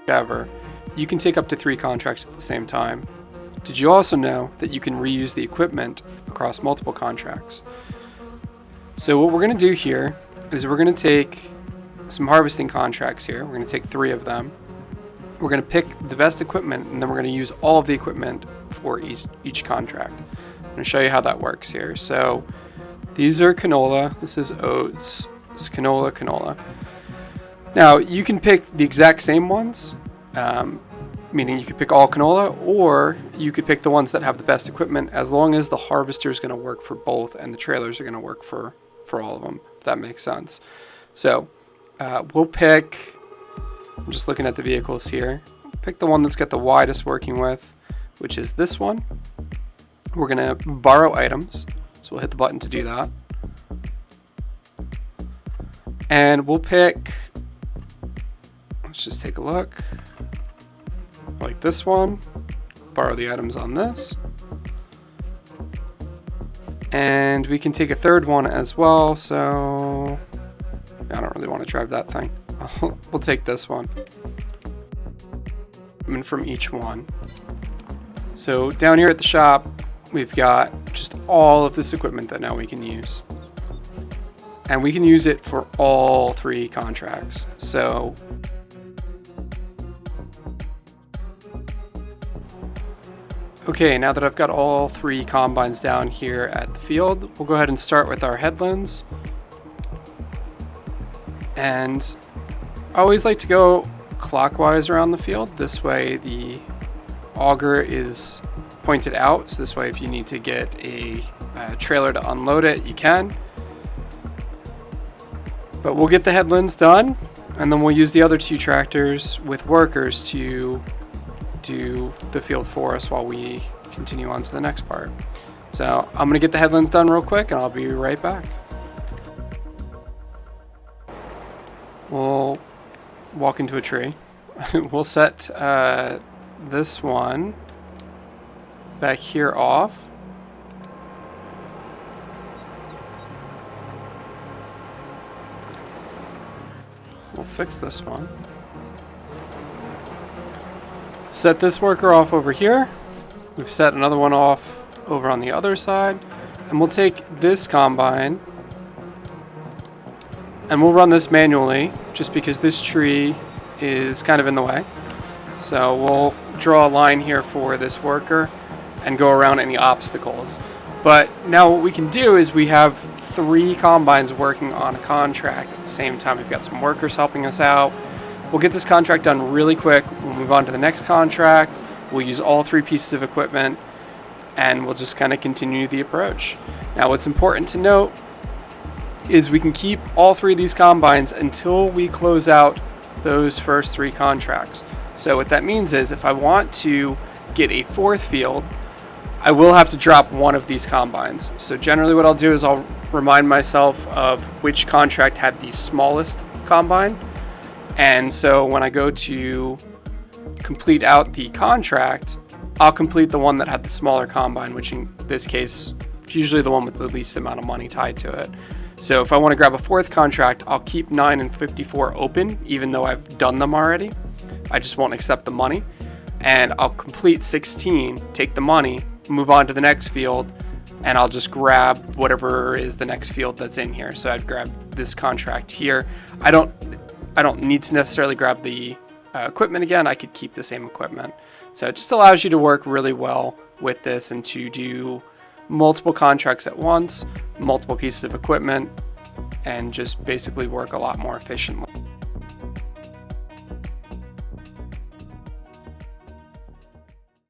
ever, you can take up to 3 contracts at the same time. Did you also know that you can reuse the equipment across multiple contracts? So what we're going to do here is we're going to take some harvesting contracts here. We're going to take 3 of them. We're going to pick the best equipment, and then we're going to use all of the equipment for each contract. I'm going to show you how that works here. So these are canola, this is oats, this is canola. Now you can pick the exact same ones, meaning you could pick all canola, or you could pick the ones that have the best equipment, as long as the harvester is going to work for both and the trailers are going to work for all of them, if that makes sense. So we'll pick, I'm just looking at the vehicles here, pick the one that's got the widest working width, which is this one. We're going to borrow items, so we'll hit the button to do that. And we'll pick, let's just take a look, like this one, borrow the items on this. And we can take a third one as well, so I don't really want to drive that thing. We'll take this one. And from each one. So down here at the shop, we've got just all of this equipment that now we can use. And we can use it for all 3 contracts. So okay, now that I've got all 3 combines down here at the field, we'll go ahead and start with our headlands. And I always like to go clockwise around the field. This way the auger is pointed out. So this way if you need to get a trailer to unload it, you can. But we'll get the headlands done, and then we'll use the other 2 tractors with workers to do the field for us while we continue on to the next part. So I'm going to get the headlands done real quick and I'll be right back. We'll walk into a tree. We'll set this one back here off. We'll fix this one. Set this worker off over here. We've set another one off over on the other side. And we'll take this combine and we'll run this manually just because this tree is kind of in the way. So we'll draw a line here for this worker and go around any obstacles. But now what we can do is we have 3 combines working on a contract at the same time. We've got some workers helping us out. We'll get this contract done really quick. We'll move on to the next contract. We'll use all 3 pieces of equipment and we'll just kind of continue the approach. Now what's important to note is we can keep all 3 of these combines until we close out those first 3 contracts. So what that means is if I want to get a 4th field, I will have to drop one of these combines. So generally what I'll do is I'll remind myself of which contract had the smallest combine. And so when I go to complete out the contract, I'll complete the one that had the smaller combine, which in this case is usually the one with the least amount of money tied to it. So if I want to grab a 4th contract, I'll keep 9 and 54 open, even though I've done them already. I just won't accept the money. And I'll complete 16, take the money, move on to the next field, and I'll just grab whatever is the next field that's in here. So I'd grab this contract here. I don't need to necessarily grab the equipment again. I could keep the same equipment. So it just allows you to work really well with this and to do multiple contracts at once, multiple pieces of equipment, and just basically work a lot more efficiently.